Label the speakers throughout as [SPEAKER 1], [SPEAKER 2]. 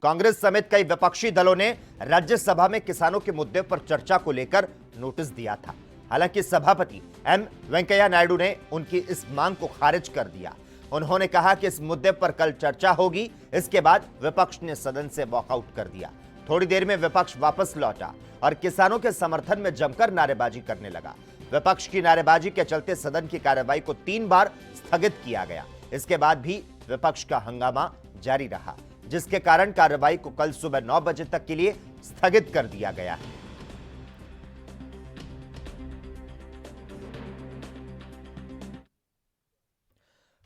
[SPEAKER 1] कांग्रेस समेत कई विपक्षी दलों ने राज्यसभा में किसानों के मुद्दे पर चर्चा को लेकर नोटिस दिया था। हालांकि सभापति एम वेंकैया नायडू ने उनकी इस मांग को खारिज कर दिया। उन्होंने कहा कि इस मुद्दे पर कल चर्चा होगी। इसके बाद विपक्ष ने सदन से वॉकआउट कर दिया। थोड़ी देर में विपक्ष वापस लौटा और किसानों के समर्थन में जमकर नारेबाजी करने लगा। विपक्ष की नारेबाजी के चलते सदन की कार्यवाही को 3 बार स्थगित किया गया। इसके बाद भी विपक्ष का हंगामा जारी रहा, जिसके कारण कार्यवाही को कल सुबह 9 बजे तक के लिए स्थगित कर दिया गया है।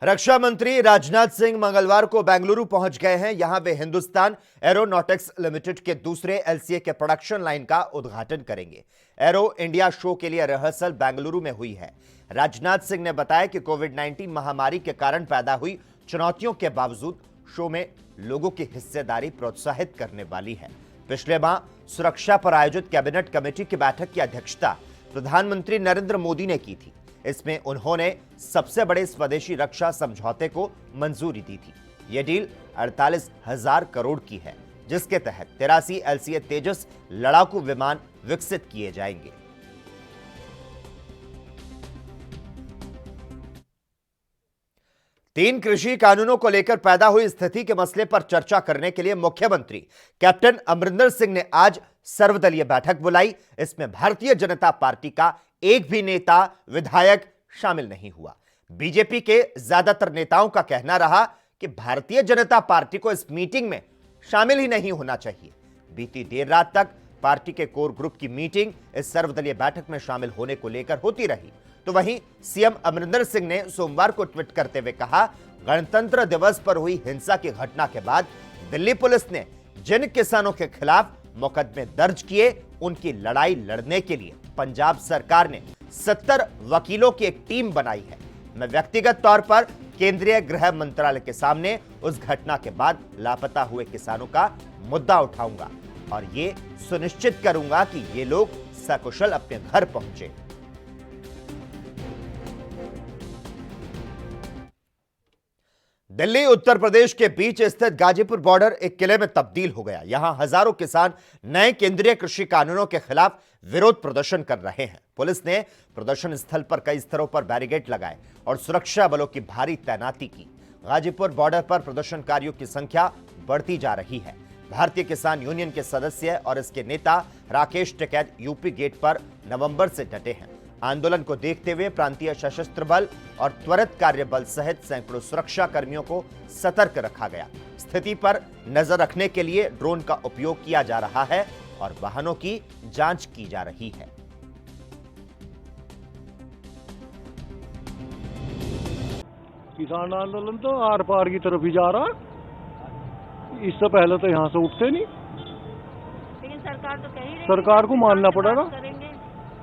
[SPEAKER 1] रक्षा मंत्री राजनाथ सिंह मंगलवार को बेंगलुरु पहुंच गए हैं। यहां वे हिंदुस्तान एरोनॉटिक्स लिमिटेड के दूसरे एलसीए के प्रोडक्शन लाइन का उद्घाटन करेंगे। एरो इंडिया शो के लिए रिहर्सल बेंगलुरु में हुई है। राजनाथ सिंह ने बताया कि कोविड-19 महामारी के कारण पैदा हुई चुनौतियों के बावजूद शो में लोगों की हिस्सेदारी प्रोत्साहित करने वाली है। पिछले माह सुरक्षा पर आयोजित कैबिनेट कमेटी की बैठक की अध्यक्षता प्रधानमंत्री नरेंद्र मोदी ने की थी। इसमें उन्होंने सबसे बड़े स्वदेशी रक्षा समझौते को मंजूरी दी थी। यह डील 48,000 करोड़ की है, जिसके तहत 83 एलसीए तेजस लड़ाकू विमान विकसित किए जाएंगे। तीन कृषि कानूनों को लेकर पैदा हुई स्थिति के मसले पर चर्चा करने के लिए मुख्यमंत्री कैप्टन अमरिंदर सिंह ने आज सर्वदलीय बैठक बुलाई। इसमें भारतीय जनता पार्टी का एक भी नेता विधायक शामिल नहीं हुआ। बीजेपी के ज्यादातर नेताओं का कहना रहा कि भारतीय जनता पार्टी को इस मीटिंग में शामिल ही नहीं होना चाहिए। बीती देर रात तक पार्टी के कोर ग्रुप की मीटिंग इस सर्वदलीय बैठक में शामिल होने को लेकर होती रही। तो वहीं सीएम अमरिंदर सिंह ने सोमवार को ट्वीट करते हुए कहा, गणतंत्र दिवस पर हुई हिंसा की घटना के बाद दिल्ली पुलिस ने जिन किसानों के खिलाफ मुकदमे दर्ज किए, उनकी लड़ाई लड़ने के लिए पंजाब सरकार ने 70 वकीलों की एक टीम बनाई है। मैं व्यक्तिगत तौर पर केंद्रीय गृह मंत्रालय के सामने उस घटना के बाद लापता हुए किसानों का मुद्दा उठाऊंगा और ये सुनिश्चित करूंगा कि ये लोग सकुशल अपने घर पहुंचे। दिल्ली उत्तर प्रदेश के बीच स्थित गाजीपुर बॉर्डर एक किले में तब्दील हो गया। यहां हजारों किसान नए केंद्रीय कृषि कानूनों के खिलाफ विरोध प्रदर्शन कर रहे हैं। पुलिस ने प्रदर्शन स्थल पर कई स्तरों पर बैरिकेड लगाए और सुरक्षा बलों की भारी तैनाती की। गाजीपुर बॉर्डर पर प्रदर्शनकारियों की संख्या बढ़ती जा रही है। भारतीय किसान यूनियन के सदस्य और इसके नेता राकेश टिकैत यूपी गेट पर नवंबर से डटे हैं। आंदोलन को देखते हुए प्रांतीय सशस्त्र बल और त्वरित कार्य बल सहित सैकड़ों सुरक्षा कर्मियों को सतर्क रखा गया। स्थिति पर नजर रखने के लिए ड्रोन का उपयोग किया जा रहा है और वाहनों की जांच की जा रही है।
[SPEAKER 2] किसान आंदोलन तो आर पार की तरफ ही जा रहा। इससे पहले तो यहाँ से उठते नहीं।
[SPEAKER 3] लेकिन सरकार तो कह ही रही है,
[SPEAKER 2] सरकार को मानना पड़ेगा।
[SPEAKER 3] करेंगे।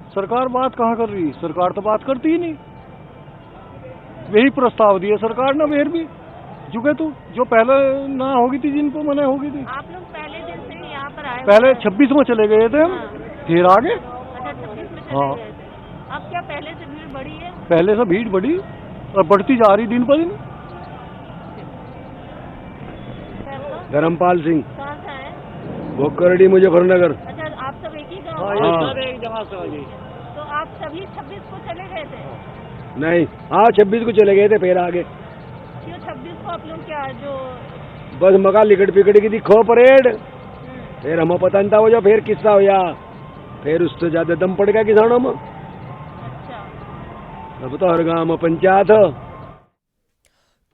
[SPEAKER 2] सरकार बात कहाँ कर रही? सरकार तो बात करती ही नहीं। यही प्रस्ताव दिए सरकार ने, फिर भी झुके तो जो पहले ना होगी थी, जिनको मना होगी थी।
[SPEAKER 3] आप लोग पहले दिन से ही यहाँ पर आए?
[SPEAKER 2] पहले 26 में चले गए थे हम।
[SPEAKER 3] हाँ।
[SPEAKER 2] फिर आगे।
[SPEAKER 3] अच्छा, 26 में चले
[SPEAKER 2] हाँ।
[SPEAKER 3] गए थे। अब क्या पहले से भीड़ बढ़ी है?
[SPEAKER 2] पहले से भीड़ बढ़ी और बढ़ती जा रही दिन पर दिन।
[SPEAKER 4] धर्मपाल सिंह,
[SPEAKER 3] कहाँ से आए?
[SPEAKER 4] भोकरडी, मुजफ्फरनगर।
[SPEAKER 3] अच्छा, आप सब एक ही गाँव?
[SPEAKER 4] हाँ।
[SPEAKER 2] एक जगह से आगे।
[SPEAKER 3] तो आप सभी 26 को चले गए थे?
[SPEAKER 4] नहीं, हाँ 26 को चले गए थे, फिर आगे।
[SPEAKER 3] क्यों 26 को आप लोग क्या जो?
[SPEAKER 4] बस मका लिकट पिकट की दिखो परेड। फिर हमें पता नहीं था वो जो फिर किस्सा होया, फिर उससे ज्यादा दम पड़ गया किसानों में।
[SPEAKER 3] अच्छा,
[SPEAKER 4] अब तो हर गांव में पंचायत।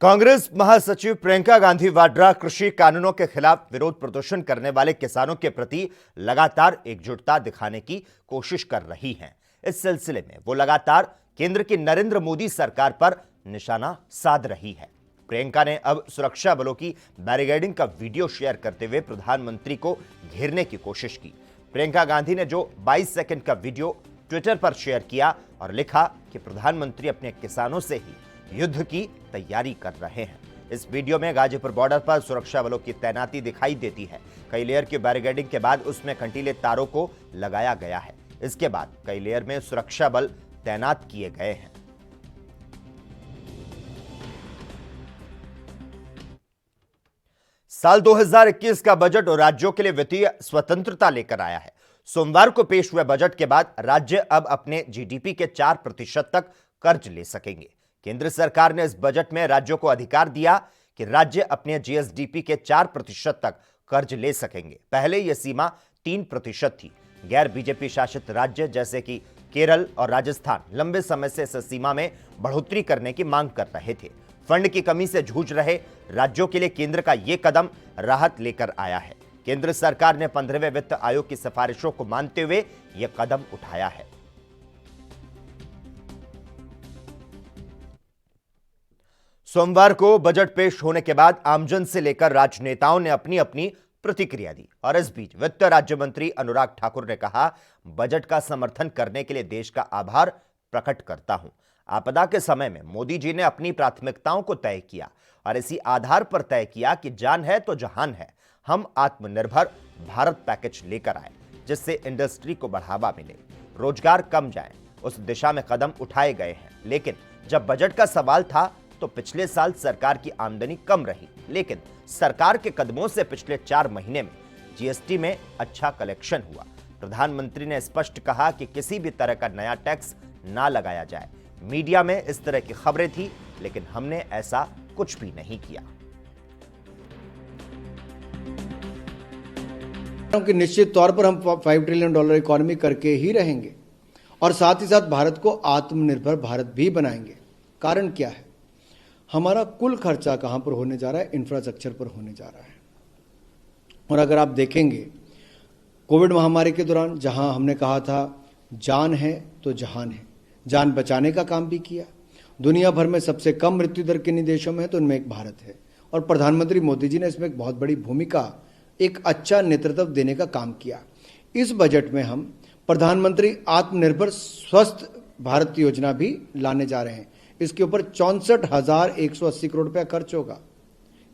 [SPEAKER 1] कांग्रेस महासचिव प्रियंका गांधी वाड्रा कृषि कानूनों के खिलाफ विरोध प्रदर्शन करने वाले किसानों के प्रति लगातार एकजुटता दिखाने की कोशिश कर रही हैं। इस सिलसिले में वो लगातार केंद्र की नरेंद्र मोदी सरकार पर निशाना साध रही है। प्रियंका ने अब सुरक्षा बलों की बैरिकेडिंग का वीडियो शेयर करते हुए प्रधानमंत्री को घेरने की कोशिश की। प्रियंका गांधी ने जो 22 सेकंड का वीडियो ट्विटर पर शेयर किया और लिखा कि प्रधानमंत्री अपने किसानों से ही युद्ध की तैयारी कर रहे हैं। इस वीडियो में गाजीपुर बॉर्डर पर सुरक्षा बलों की तैनाती दिखाई देती है। कई लेयर की बैरिकेडिंग के बाद उसमें कंटीले तारों को लगाया गया है। इसके बाद कई लेयर में सुरक्षा बल तैनात किए गए हैं। साल 2021 का बजट राज्यों के लिए वित्तीय स्वतंत्रता लेकर आया है। सोमवार को पेश हुए बजट के बाद राज्य अब अपने जीडीपी के 4% तक कर्ज ले सकेंगे। केंद्र सरकार ने इस बजट में राज्यों को अधिकार दिया कि राज्य अपने जीएसडीपी के 4% तक कर्ज ले सकेंगे। पहले यह सीमा 3% थी। गैर बीजेपी शासित राज्य जैसे कि केरल और राजस्थान लंबे समय से इस सीमा में बढ़ोतरी करने की मांग कर रहे थे। फंड की कमी से जूझ रहे राज्यों के लिए केंद्र का यह कदम राहत लेकर आया है। केंद्र सरकार ने 15वें वित्त आयोग की सिफारिशों को मानते हुए यह कदम उठाया है। सोमवार को बजट पेश होने के बाद आमजन से लेकर राजनेताओं ने अपनी अपनी प्रतिक्रिया दी और इस बीच वित्त राज्य मंत्री अनुराग ठाकुर ने कहा, बजट का समर्थन करने के लिए देश का आभार प्रकट करता हूं। आपदा के समय में मोदी जी ने अपनी प्राथमिकताओं को तय किया और इसी आधार पर तय किया कि जान है तो जहान है। हम आत्मनिर्भर भारत पैकेज लेकर आए जिससे इंडस्ट्री को बढ़ावा मिले, रोजगार कम जाए। उस दिशा में कदम उठाए गए हैं। लेकिन जब बजट का सवाल था तो पिछले साल सरकार की आमदनी कम रही, लेकिन सरकार के कदमों से पिछले 4 महीने में जीएसटी में अच्छा कलेक्शन हुआ। प्रधानमंत्री ने स्पष्ट कहा कि किसी भी तरह का नया टैक्स ना लगाया जाए। मीडिया में इस तरह की खबरें थी, लेकिन हमने ऐसा कुछ भी नहीं किया।
[SPEAKER 5] कि निश्चित तौर पर हम $5 ट्रिलियन इकोनॉमी करके ही रहेंगे और साथ ही साथ भारत को आत्मनिर्भर भारत भी बनाएंगे। कारण क्या है? हमारा कुल खर्चा कहां पर होने जा रहा है? इंफ्रास्ट्रक्चर पर होने जा रहा है। और अगर आप देखेंगे कोविड महामारी के दौरान जहां हमने कहा था जान है तो जहान है, जान बचाने का काम भी किया। दुनिया भर में सबसे कम मृत्यु दर किन देशों में है तो उनमें एक भारत है और प्रधानमंत्री मोदी जी ने इसमें एक बहुत बड़ी भूमिका, एक अच्छा नेतृत्व देने का काम किया। इस बजट में हम प्रधानमंत्री आत्मनिर्भर स्वस्थ भारत योजना भी लाने जा रहे हैं। इसके ऊपर 64,180 करोड़ रुपया खर्च होगा।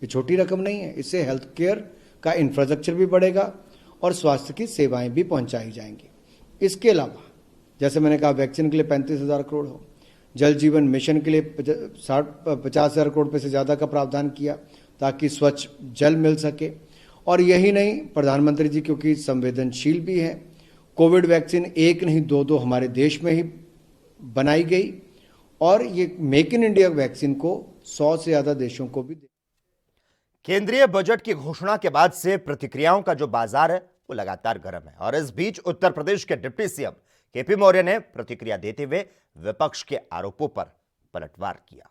[SPEAKER 5] ये छोटी रकम नहीं है। इससे हेल्थ केयर का इंफ्रास्ट्रक्चर भी बढ़ेगा और स्वास्थ्य की सेवाएं भी पहुंचाई जाएंगी। इसके अलावा जैसे मैंने कहा वैक्सीन के लिए 35,000 करोड़ हो, जल जीवन मिशन के लिए 50,000 करोड़ रुपये से ज़्यादा का प्रावधान किया ताकि स्वच्छ जल मिल सके। और यही नहीं, प्रधानमंत्री जी क्योंकि संवेदनशील भी हैं, कोविड वैक्सीन एक नहीं 2 हमारे देश में ही बनाई गई और ये मेक इन इंडिया वैक्सीन को 100 से ज़्यादा देशों को भी।
[SPEAKER 1] केंद्रीय बजट की घोषणा के बाद से प्रतिक्रियाओं का जो बाजार है वो लगातार गर्म है और इस बीच उत्तर प्रदेश के डिप्टी सीएम केपी मौर्य ने प्रतिक्रिया देते हुए विपक्ष के आरोपों पर पलटवार किया।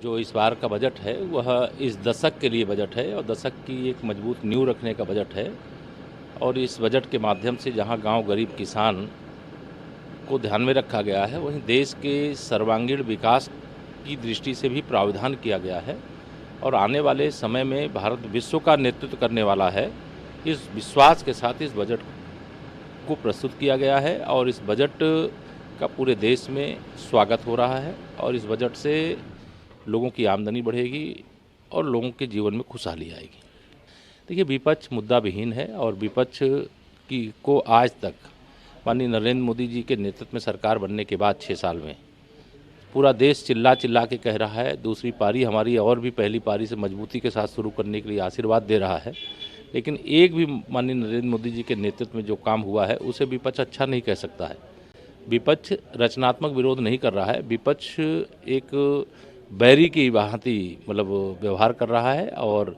[SPEAKER 6] जो इस बार का बजट है वह इस दशक के लिए बजट है और दशक की एक मजबूत नींव रखने का बजट है और इस बजट के माध्यम से जहां गांव गरीब किसान को ध्यान में रखा गया है, वहीं देश के सर्वांगीण विकास की दृष्टि से भी प्रावधान किया गया है और आने वाले समय में भारत विश्व का नेतृत्व करने वाला है। इस विश्वास के साथ इस बजट को प्रस्तुत किया गया है और इस बजट का पूरे देश में स्वागत हो रहा है और इस बजट से लोगों की आमदनी बढ़ेगी और लोगों के जीवन में खुशहाली आएगी। देखिए, विपक्ष मुद्दा विहीन है और विपक्ष को आज तक माननीय नरेंद्र मोदी जी के नेतृत्व में सरकार बनने के बाद 6 साल में पूरा देश चिल्ला चिल्ला के कह रहा है दूसरी पारी हमारी और भी पहली पारी से मजबूती के साथ शुरू करने के लिए आशीर्वाद दे रहा है, लेकिन एक भी माननीय नरेंद्र मोदी जी के नेतृत्व में जो काम हुआ है उसे विपक्ष अच्छा नहीं कह सकता है। विपक्ष रचनात्मक विरोध नहीं कर रहा है, विपक्ष एक बैरी की भांति मतलब व्यवहार कर रहा है और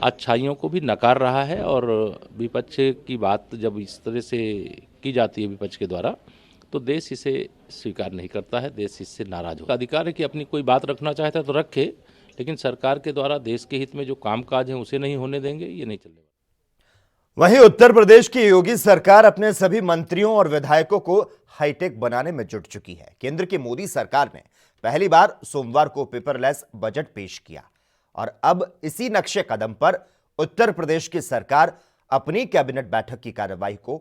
[SPEAKER 6] अच्छाइयों को भी नकार रहा है और विपक्ष की बात जब इस तरह से की जाती है विपक्ष के द्वारा तो देश इसे स्वीकार नहीं करता है, देश इससे नाराज होगा। अधिकार है कि अपनी कोई बात रखना चाहता है तो रखे, लेकिन सरकार के द्वारा देश के हित में जो कामकाज है उसे नहीं होने देंगे, ये नहीं चलेगा।
[SPEAKER 1] वहीं उत्तर प्रदेश की योगी सरकार अपने सभी मंत्रियों और विधायकों को हाईटेक बनाने में जुट चुकी है। केंद्र की मोदी सरकार ने पहली बार सोमवार को पेपरलेस बजट पेश किया और अब इसी नक्शे कदम पर उत्तर प्रदेश की सरकार अपनी कैबिनेट बैठक की कार्रवाई को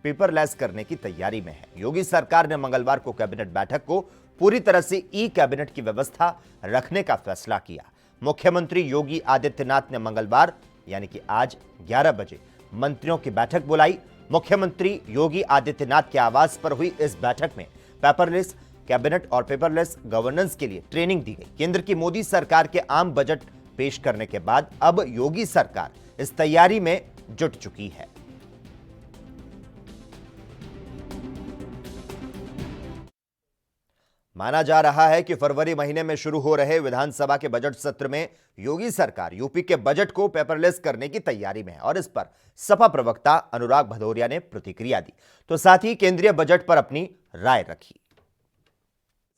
[SPEAKER 1] पेपरलेस करने की तैयारी में है। योगी सरकार ने मंगलवार को कैबिनेट बैठक को पूरी तरह से ई कैबिनेट की व्यवस्था रखने का फैसला किया। मुख्यमंत्री योगी आदित्यनाथ ने मंगलवार यानी कि आज 11 बजे मंत्रियों की बैठक बुलाई। मुख्यमंत्री योगी आदित्यनाथ के आवास पर हुई इस बैठक में पेपरलेस कैबिनेट और पेपरलेस गवर्नेंस के लिए ट्रेनिंग दी गई। केंद्र की मोदी सरकार के आम बजट पेश करने के बाद अब योगी सरकार इस तैयारी में जुट चुकी है। माना जा रहा है कि फरवरी महीने में शुरू हो रहे विधानसभा के बजट सत्र में योगी सरकार यूपी के बजट को पेपरलेस करने की तैयारी में है और इस पर सपा प्रवक्ता अनुराग भदौरिया ने प्रतिक्रिया दी, तो साथ ही केंद्रीय बजट पर अपनी राय रखी।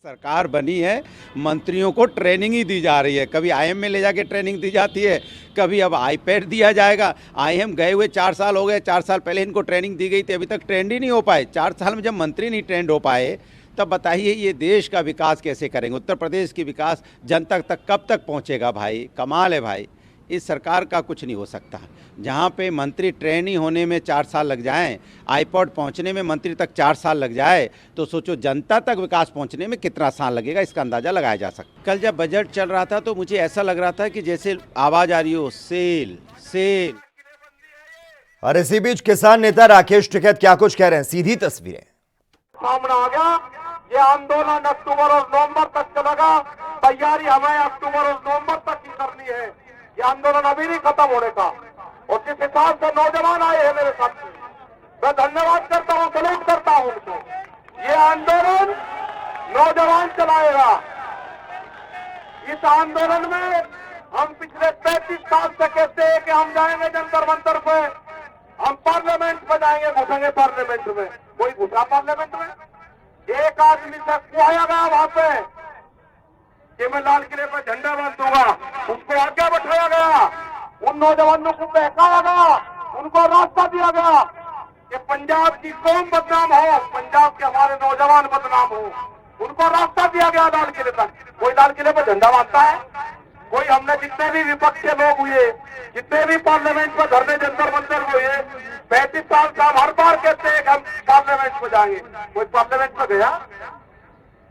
[SPEAKER 7] सरकार बनी है, मंत्रियों को ट्रेनिंग ही दी जा रही है। कभी आईएम में ले जाके ट्रेनिंग दी जाती है, कभी अब आईपैड दिया जाएगा। आईएम गए हुए 4 साल हो गए, 4 साल पहले इनको ट्रेनिंग दी गई थी, अभी तक ट्रेंड ही नहीं हो पाए। 4 साल में जब मंत्री नहीं ट्रेंड हो पाए तब बताइए ये देश का विकास कैसे करेंगे? उत्तर प्रदेश की विकास जनता तक कब तक पहुंचेगा? भाई कमाल है भाई, इस सरकार का कुछ नहीं हो सकता। जहां पे मंत्री ट्रेनी होने में 4 साल लग जाएं, आईपॉड पहुंचने में मंत्री तक 4 साल लग जाए, तो सोचो जनता तक विकास पहुंचने में कितना साल लगेगा, इसका अंदाजा लगाया जा सकता। कल जब बजट चल रहा था तो मुझे ऐसा लग रहा था कि जैसे आवाज आ रही हो सेल सेल।
[SPEAKER 1] और इसी बीच किसान नेता राकेश टिकैत क्या कुछ कह रहे हैं, सीधी तस्वीरें
[SPEAKER 8] सामने आ गया। ये आंदोलन अक्टूबर और नवंबर तक चलेगा। तैयारी हमें अक्टूबर और नवंबर तक ही करनी है। ये आंदोलन अभी नहीं खत्म होने का। और जिस हिसाब से नौजवान आए हैं मेरे साथ, मैं धन्यवाद करता हूं, सलूट करता हूं उनको। ये आंदोलन नौजवान चलाएगा। इस आंदोलन में हम पिछले 35 साल से कहते हैं कि हम जाएंगे जंतर मंतर पे, हम पार्लियामेंट में जाएंगे, घुसेंगे पार्लियामेंट में। कोई घुसा पार्लियामेंट में? एक आदमी से कुआया गया वहां पे कि मैं लाल किले पर झंडा बांध दूंगा, उसको आगे बैठाया गया। उन नौजवानों को बहकाया गया, उनको रास्ता दिया गया कि पंजाब की कौम बदनाम हो, पंजाब के हमारे नौजवान बदनाम हो। उनको रास्ता दिया गया लाल किले तक। कोई लाल किले पर झंडा बांधता है? कोई हमने जितने भी विपक्ष के लोग हुए, जितने भी पार्लियामेंट में धरने जंतर मंतर हुए, 35 साल से हम हर बार कहते हैं कि हम पार्लियामेंट में जाएंगे। कोई पार्लियामेंट में गया?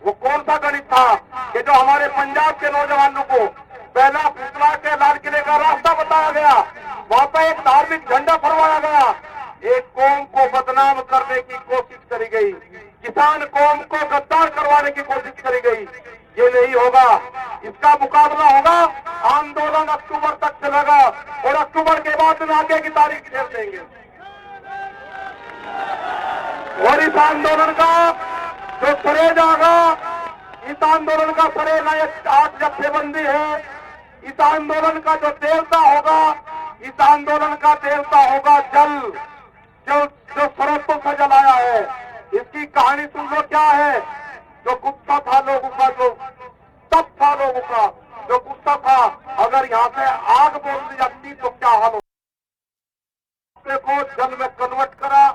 [SPEAKER 8] वो कौन सा गणित था कि जो हमारे पंजाब के नौजवानों को पहला फुसला के लाल किले का रास्ता बताया गया, वहां पर एक धार्मिक झंडा फरमाया गया, एक कौम को बदनाम करने की कोशिश करी गई, किसान कौम को गद्दार करवाने की कोशिश करी गई। ये नहीं होगा। इसका मुकाबला होगा। आंदोलन अक्टूबर तक चलेगा और अक्टूबर के बाद में आगे की तारीख छेड़ देंगे। और इस आंदोलन का जो सरे जागा, इस आंदोलन का सरे नए 8 जत्थेबंदी है। इस आंदोलन का जो देवता होगा, इस आंदोलन का देवता होगा जल, जो सर्वोत्तम से जलाया है। इसकी कहानी सुन लो क्या है। जो गुस्सा था लोगों का, जो तप था लोगों का, जो गुस्सा था, अगर यहाँ से आग बोल दी जाती तो क्या हाल हो। को जल में कन्वर्ट करा,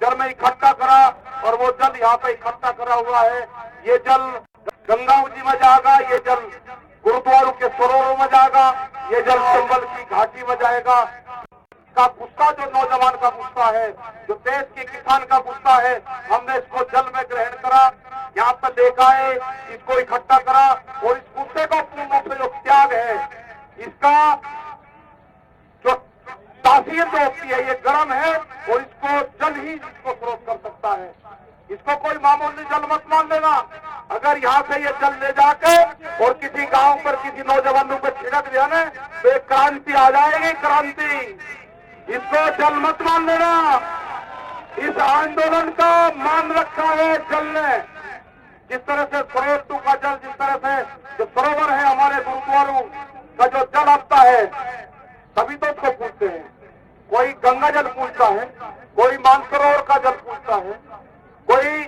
[SPEAKER 8] जल में इकट्ठा करा, और वो जल यहाँ पे इकट्ठा करा हुआ है। ये जल गंगा जी में जाएगा, ये जल गुरुद्वारों के सरोवरों में जाएगा, ये जल चंबल की घाटी में जाएगा। का गुस्सा जो नौजवान का गुस्सा है, जो देश के किसान का गुस्सा है, हमने इसको जल में ग्रहण करा, यहाँ पर देखा है, इसको इकट्ठा करा, और इस गुस्से का पूर्ण रूप से जो त्याग है, इसका जो तासीर जो होती है, ये गर्म है, और इसको जल ही इसको स्रोत कर सकता है। इसको कोई मामूली जल मत मान लेना। अगर यहाँ से ये जल ले जाके और किसी गांव पर किसी नौजवानों पर छिड़क दिया ना, तो एक क्रांति आ जाएगी, क्रांति। इसको जल मत मान लेना। इस आंदोलन का मान रखा है जल ने। जिस तरह से सरोवर का जल, जिस तरह से जो सरोवर है हमारे गुरुद्वारों का जो जल आता है, तभी तो उसको पूछते हैं। कोई गंगा जल पूछता है, कोई मानसरोवर का जल पूछता है, कोई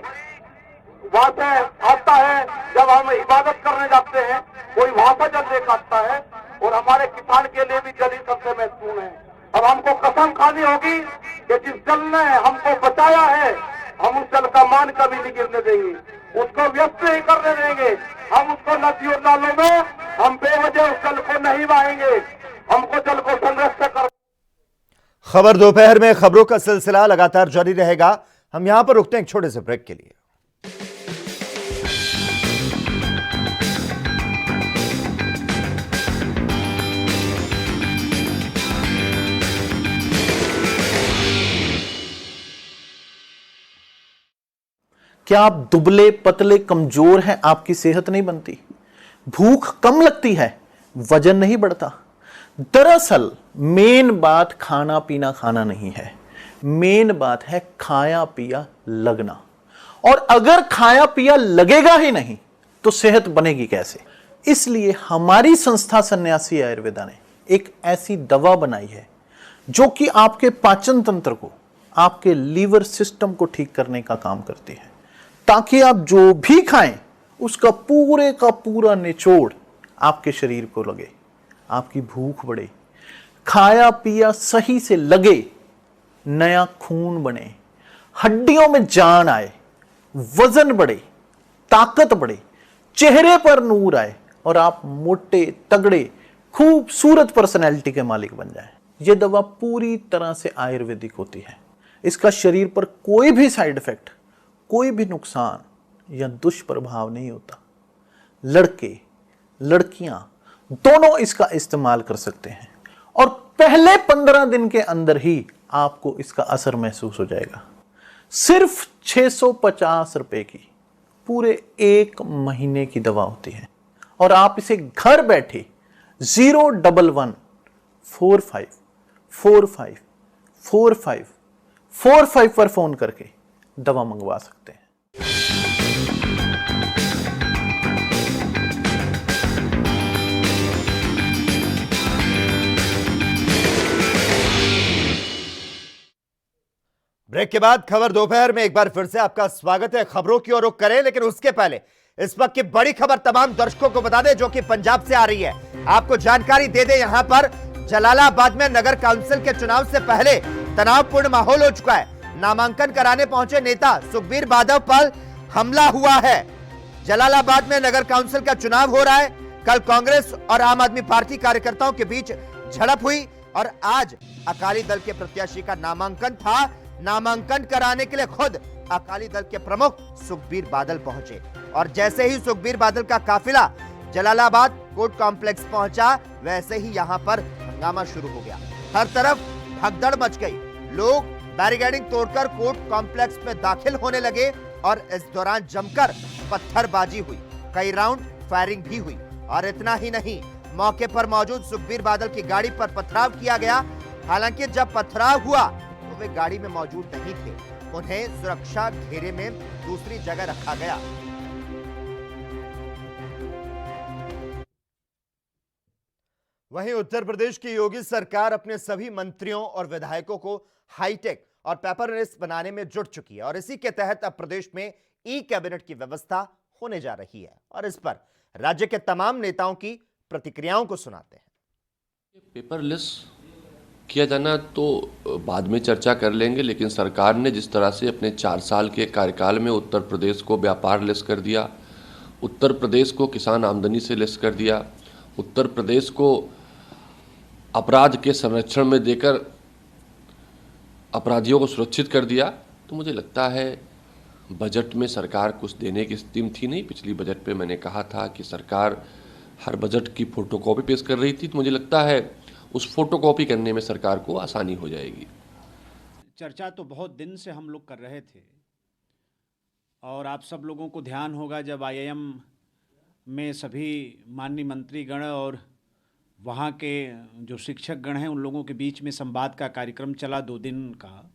[SPEAKER 8] वहां से आता है जब हम इबादत करने जाते हैं, कोई वहां से जल लेकर आता है। और हमारे किसान के लिए भी जल ही सबसे महत्वपूर्ण है। अब हमको कसम खानी होगी कि जिस जल ने हमको बचाया है, हम उस जल का मान कभी नहीं गिरने देंगे, उसको व्यस्त नहीं करने देंगे। हम उसको नदियों नालों में हम बेवजह उस जल को नहीं बहाएंगे। हमको जल को संरक्षित कर।
[SPEAKER 1] खबर दोपहर में खबरों का सिलसिला लगातार जारी रहेगा। हम यहां पर रुकते हैं एक छोटे से ब्रेक के लिए।
[SPEAKER 9] क्या आप दुबले पतले कमजोर हैं? आपकी सेहत नहीं बनती, भूख कम लगती है, वजन नहीं बढ़ता, दरअसल मेन बात खाना पीना खाना नहीं है, मेन बात है खाया पिया लगना। और अगर खाया पिया लगेगा ही नहीं तो सेहत बनेगी कैसे? इसलिए हमारी संस्था सन्यासी आयुर्वेदा ने एक ऐसी दवा बनाई है जो कि आपके पाचन तंत्र को, आपके लीवर सिस्टम को ठीक करने का काम करती है, ताकि आप जो भी खाएं उसका पूरे का पूरा निचोड़ आपके शरीर को लगे, आपकी भूख बढ़े, खाया पिया सही से लगे, नया खून बने, हड्डियों में जान आए, वजन बढ़े, ताकत बढ़े, चेहरे पर नूर आए और आप मोटे तगड़े खूबसूरत पर्सनैलिटी के मालिक बन जाएं। यह दवा पूरी तरह से आयुर्वेदिक होती है। इसका शरीर पर कोई भी साइड इफेक्ट, कोई भी नुकसान या दुष्प्रभाव नहीं होता। लड़के लड़कियां दोनों इसका इस्तेमाल कर सकते हैं और पहले 15 दिन के अंदर ही आपको इसका असर महसूस हो जाएगा। सिर्फ 650 रुपए की पूरे 1 महीने की दवा होती है और आप इसे घर बैठे 01145454545 पर फोन करके दवा मंगवा सकते हैं।
[SPEAKER 1] ब्रेक के बाद खबर दोपहर में एक बार फिर से आपका स्वागत है। खबरों की ओर रुख करें, लेकिन उसके पहले इस वक्त की बड़ी खबर तमाम दर्शकों को बता दें जो कि पंजाब से आ रही है। आपको जानकारी दे दें, यहां पर जलालाबाद में नगर काउंसिल के चुनाव से पहले तनावपूर्ण माहौल हो चुका है। नामांकन कराने पहुंचे नेता सुखबीर बादल पर हमला हुआ है। जलालाबाद में नगर काउंसिल का चुनाव हो रहा है। कल कांग्रेस और आम आदमी पार्टी कार्यकर्ताओं के बीच झड़प हुई और आज अकाली दल के प्रत्याशी का नामांकन था। नामांकन कराने के लिए खुद अकाली दल के प्रमुख सुखबीर बादल पहुंचे और जैसे ही सुखबीर बादल का काफिला जलालाबाद कोर्ट कॉम्प्लेक्स पहुंचा, वैसे ही यहां पर हंगामा शुरू हो गया। हर तरफ भगदड़ मच गई। लोग बैरिकेडिंग तोड़कर कोर्ट कॉम्प्लेक्स में दाखिल होने लगे और इस दौरान जमकर पत्थरबाजी हुई, कई राउंड फायरिंग भी हुई। और इतना ही नहीं, मौके पर मौजूद सुखबीर बादल की गाड़ी पर पथराव किया गया। हालांकि जब पथराव हुआ तो वे गाड़ी में मौजूद नहीं थे, उन्हें सुरक्षा घेरे में दूसरी जगह रखा गया। वहीं उत्तर प्रदेश की योगी सरकार अपने सभी मंत्रियों और विधायकों को हाईटेक और पेपरलेस बनाने में जुट चुकी है और इसी के तहत अब प्रदेश में ई कैबिनेट की व्यवस्था होने जा रही है और इस पर राज्य के तमाम नेताओं की प्रतिक्रियाओं को सुनाते हैं।
[SPEAKER 10] पेपरलेस किया जाना तो बाद में चर्चा कर लेंगे, लेकिन सरकार ने जिस तरह से अपने 4 साल के कार्यकाल में उत्तर प्रदेश को व्यापार लेस कर दिया, उत्तर प्रदेश को किसान आमदनी से लेस कर दिया, उत्तर प्रदेश को अपराध के संरक्षण में देकर अपराधियों को सुरक्षित कर दिया, तो मुझे लगता है बजट में सरकार कुछ देने की स्थिति थी नहीं। पिछली बजट पे मैंने कहा था कि सरकार हर बजट की फोटोकॉपी पेश कर रही थी, तो मुझे लगता है उस फोटोकॉपी करने में सरकार को आसानी हो जाएगी।
[SPEAKER 11] चर्चा तो बहुत दिन से हम लोग कर रहे थे और आप सब लोगों को ध्यान होगा जब IIM में सभी माननीय मंत्रीगण और वहाँ के जो शिक्षक गण हैं उन लोगों के बीच में संवाद का कार्यक्रम चला 2 दिन का,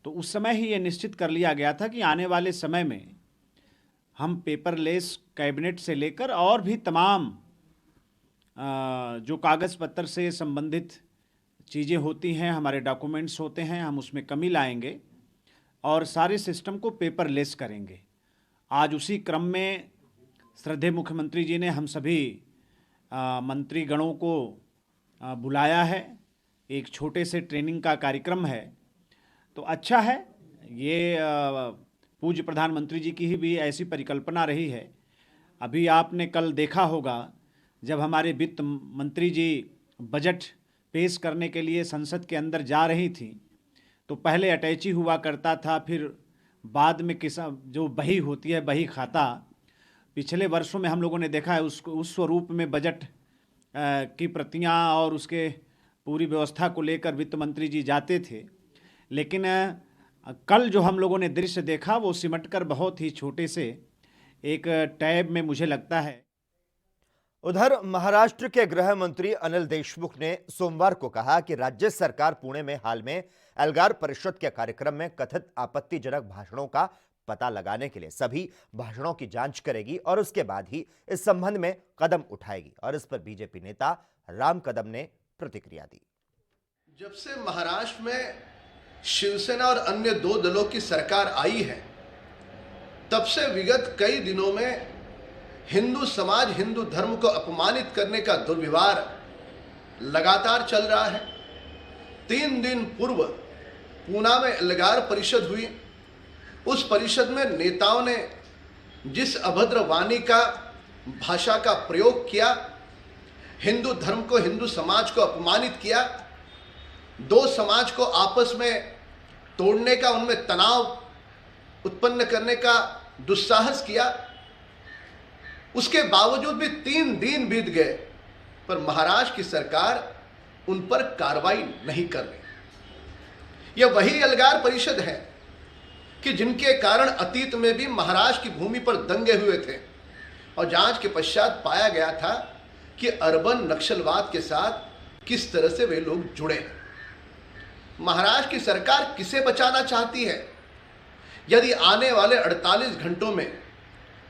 [SPEAKER 11] तो उस समय ही ये निश्चित कर लिया गया था कि आने वाले समय में हम पेपरलेस कैबिनेट से लेकर और भी तमाम जो कागज़ पत्र से संबंधित चीज़ें होती हैं, हमारे डॉक्यूमेंट्स होते हैं, हम उसमें कमी लाएंगे और सारे सिस्टम को पेपरलेस करेंगे। आज उसी क्रम में श्रद्धेय मुख्यमंत्री जी ने हम सभी मंत्रीगणों को बुलाया है। एक छोटे से ट्रेनिंग का कार्यक्रम है, तो अच्छा है। ये पूज्य प्रधानमंत्री जी की ही भी ऐसी परिकल्पना रही है। अभी आपने कल देखा होगा जब हमारे वित्त मंत्री जी बजट पेश करने के लिए संसद के अंदर जा रही थी, तो पहले अटैची हुआ करता था, फिर बाद में जो बही होती है, बही खाता, पिछले वर्षों में हम लोगों ने देखा है उस स्वरूप में बजट की प्रतियां और उसके पूरी व्यवस्था को लेकर वित्त मंत्री जी जाते थे। लेकिन कल जो हम लोगों ने दृश्य देखा वो सिमटकर बहुत ही छोटे से एक टैब में मुझे लगता है।
[SPEAKER 1] उधर महाराष्ट्र के गृह मंत्री अनिल देशमुख ने सोमवार को कहा कि राज्य सरकार पुणे में हाल में एल्गार परिषद के कार्यक्रम में कथित आपत्तिजनक भाषणों का पता लगाने के लिए सभी भाषणों की जांच करेगी और उसके बाद ही इस संबंध में कदम उठाएगी। और इस पर बीजेपी नेता राम कदम ने प्रतिक्रिया दी।
[SPEAKER 12] जब से महाराष्ट्र में शिवसेना और अन्य दो दलों की सरकार आई है, तब से विगत कई दिनों में हिंदू समाज, हिंदू धर्म को अपमानित करने का दुर्व्यवहार लगातार चल रहा है। 3 दिन पूर्व पूना में एल्गार परिषद हुई। उस परिषद में नेताओं ने जिस अभद्र वाणी का, भाषा का प्रयोग किया, हिंदू धर्म को, हिंदू समाज को अपमानित किया, दो समाज को आपस में तोड़ने का, उनमें तनाव उत्पन्न करने का दुस्साहस किया। उसके बावजूद भी 3 दिन बीत गए, पर महाराष्ट्र की सरकार उन पर कार्रवाई नहीं कर रही। यह वही एल्गार परिषद है कि जिनके कारण अतीत में भी महाराष्ट्र की भूमि पर दंगे हुए थे और जांच के पश्चात पाया गया था कि अर्बन नक्सलवाद के साथ किस तरह से वे लोग जुड़े। महाराष्ट्र की सरकार किसे बचाना चाहती है? यदि आने वाले 48 घंटों में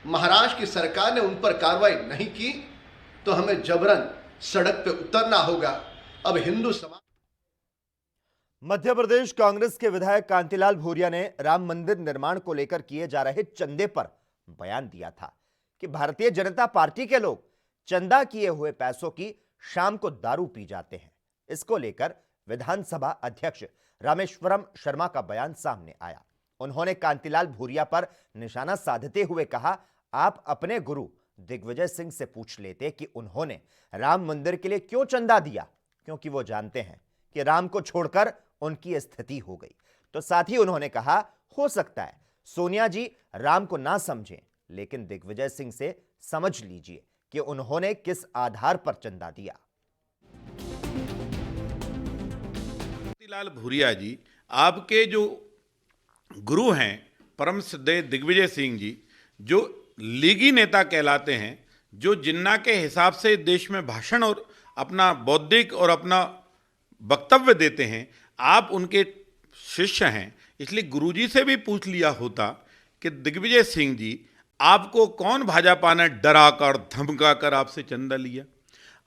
[SPEAKER 12] महाराष्ट्र की सरकार ने उन पर कार्रवाई नहीं की तो हमें जबरन सड़क पे उतरना होगा। अब हिंदू समाज।
[SPEAKER 1] मध्य प्रदेश कांग्रेस के विधायक कांतिलाल भूरिया ने राम मंदिर निर्माण को लेकर किए जा रहे चंदे पर बयान दिया था कि भारतीय जनता पार्टी के लोग चंदा किए हुए पैसों की शाम को दारू पी जाते हैं। इसको लेकर विधानसभा अध्यक्ष रामेश्वरम शर्मा का बयान सामने आया। उन्होंने कांतिलाल भूरिया पर निशाना साधते हुए कहा, आप अपने गुरु दिग्विजय सिंह से पूछ लेते कि उन्होंने राम मंदिर के लिए क्यों चंदा दिया, क्योंकि वो जानते हैं कि राम को छोड़कर उनकी स्थिति हो गई। तो साथ ही उन्होंने कहा, हो सकता है सोनिया जी राम को ना समझें, लेकिन दिग्विजय सिंह से समझ लीजिए कि उन्होंने किस आधार पर चंदा दिया।
[SPEAKER 13] कांतिलाल भूरिया जी, आपके जो गुरु हैं परम श्रद्धेय दिग्विजय सिंह जी, जो लीगी नेता कहलाते हैं, जो जिन्ना के हिसाब से देश में भाषण और अपना बौद्धिक और अपना वक्तव्य देते हैं, आप उनके शिष्य हैं। इसलिए गुरुजी से भी पूछ लिया होता कि दिग्विजय सिंह जी, आपको कौन भाजपा ने डरा कर धमका कर आपसे चंदा लिया?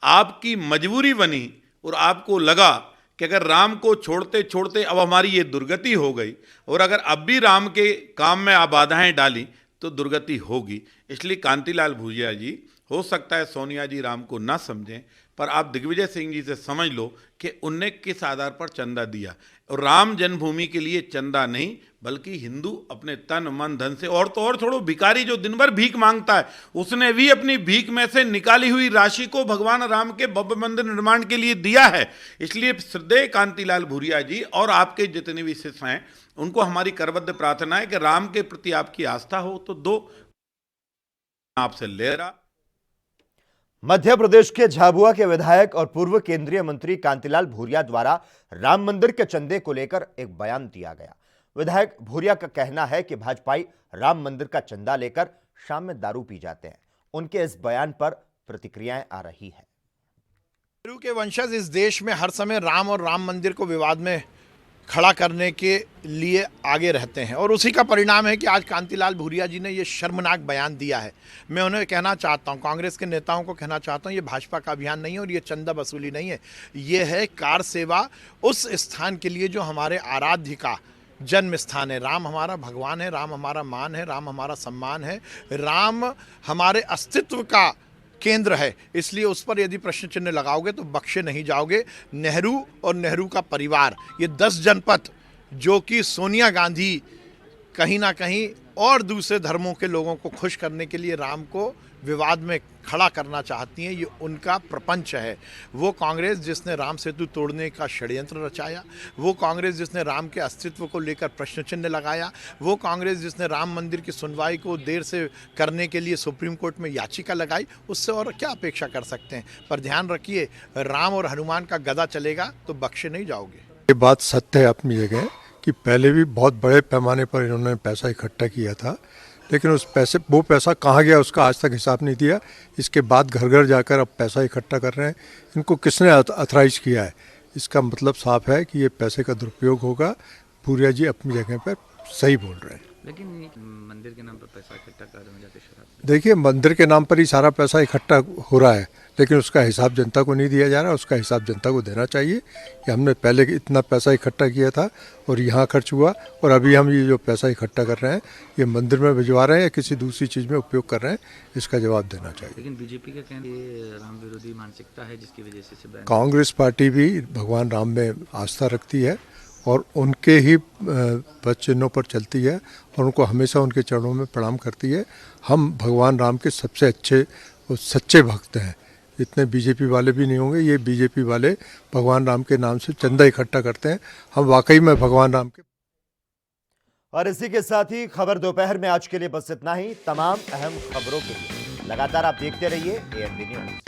[SPEAKER 13] आपकी मजबूरी बनी और आपको लगा कि अगर राम को छोड़ते छोड़ते अब हमारी ये दुर्गति हो गई और अगर अब भी राम के काम में आप बाधाएं डाली तो दुर्गति होगी। इसलिए कांतिलाल भूरिया जी, हो सकता है सोनिया जी राम को ना समझें, पर आप दिग्विजय सिंह जी से समझ लो कि उनने किस आधार पर चंदा दिया। और राम जन्मभूमि के लिए चंदा नहीं, बल्कि हिंदू अपने तन मन धन से, और तो और छोड़ो, भिखारी जो दिन भर भीख मांगता है, उसने भी अपनी भीख में से निकाली हुई राशि को भगवान राम के भव्य मंदिर निर्माण के लिए दिया है। इसलिए श्रद्धेय कांतिलाल भूरिया जी और आपके जितने भी शिष्य हैं, उनको हमारी करबद्ध प्रार्थना है कि राम के प्रति आपकी आस्था हो तो दो, आपसे ले रहा।
[SPEAKER 1] मध्य प्रदेश के झाबुआ के विधायक और पूर्व केंद्रीय मंत्री कांतिलाल भूरिया द्वारा राम मंदिर के चंदे को लेकर एक बयान दिया गया। विधायक भूरिया का कहना है कि भाजपाई राम मंदिर का चंदा लेकर शाम में दारू पी जाते हैं। उनके इस बयान पर प्रतिक्रियाएं आ रही है।
[SPEAKER 14] नेहरू के वंशज इस देश में हर समय राम और राम मंदिर को विवाद में खड़ा करने के लिए आगे रहते हैं और उसी का परिणाम है कि आज कांतिलाल भूरिया जी ने ये शर्मनाक बयान दिया है। मैं उन्हें कहना चाहता हूँ, कांग्रेस के नेताओं को कहना चाहता हूँ, ये भाजपा का अभियान नहीं है और ये चंदा वसूली नहीं है। ये है कार सेवा उस स्थान के लिए जो हमारे आराध्य का जन्म स्थान है। राम हमारा भगवान है, राम हमारा मान है, राम हमारा सम्मान है, राम हमारे अस्तित्व का केंद्र है। इसलिए उस पर यदि प्रश्न चिन्ह लगाओगे तो बख्शे नहीं जाओगे। नेहरू और नेहरू का परिवार, ये 10 जनपद जो कि सोनिया गांधी कहीं ना कहीं और दूसरे धर्मों के लोगों को खुश करने के लिए राम को विवाद में खड़ा करना चाहती हैं, ये उनका प्रपंच है। वो कांग्रेस जिसने राम सेतु तोड़ने का षड्यंत्र रचाया, वो कांग्रेस जिसने राम के अस्तित्व को लेकर प्रश्न चिन्ह लगाया, वो कांग्रेस जिसने राम मंदिर की सुनवाई को देर से करने के लिए सुप्रीम कोर्ट में याचिका लगाई, उससे और क्या अपेक्षा कर सकते हैं। पर ध्यान रखिए, राम और हनुमान का गदा चलेगा तो बख्शे नहीं जाओगे।
[SPEAKER 15] ये बात सत्य है अपनी जगह कि पहले भी बहुत बड़े पैमाने पर इन्होंने पैसा इकट्ठा किया था लेकिन वो पैसा कहाँ गया उसका आज तक हिसाब नहीं दिया। इसके बाद घर घर जाकर अब पैसा इकट्ठा कर रहे हैं। इनको किसने अथराइज किया है? इसका मतलब साफ है कि ये पैसे का दुरुपयोग होगा। भूरिया जी अपनी जगह पर सही बोल रहे हैं।
[SPEAKER 16] लेकिन मंदिर के नाम पर पैसा इकट्ठा कर रहे हैं जाके शराब।
[SPEAKER 15] देखिए, मंदिर के नाम पर ही सारा पैसा इकट्ठा हो रहा है, लेकिन उसका हिसाब जनता को नहीं दिया जा रहा। उसका हिसाब जनता को देना चाहिए कि हमने पहले इतना पैसा इकट्ठा किया था और यहाँ खर्च हुआ, और अभी हम ये जो पैसा इकट्ठा कर रहे हैं ये मंदिर में भिजवा रहे हैं या किसी दूसरी चीज़ में उपयोग कर रहे हैं, इसका जवाब देना चाहिए।
[SPEAKER 16] लेकिन बीजेपी का कहना है राम विरोधी मानसिकता है, जिसकी वजह से
[SPEAKER 15] कांग्रेस पार्टी भी भगवान राम में आस्था रखती है और उनके ही पद चिन्हों पर चलती है और उनको हमेशा उनके चरणों में प्रणाम करती है। हम भगवान राम के सबसे अच्छे और सच्चे भक्त हैं। इतने बीजेपी वाले भी नहीं होंगे। ये बीजेपी वाले भगवान राम के नाम से चंदा इकट्ठा करते हैं। हम वाकई में भगवान राम के।
[SPEAKER 1] और इसी के साथ ही खबर दोपहर में आज के लिए बस इतना ही। तमाम अहम खबरों के लिए लगातार आप देखते रहिए ANB न्यूज़।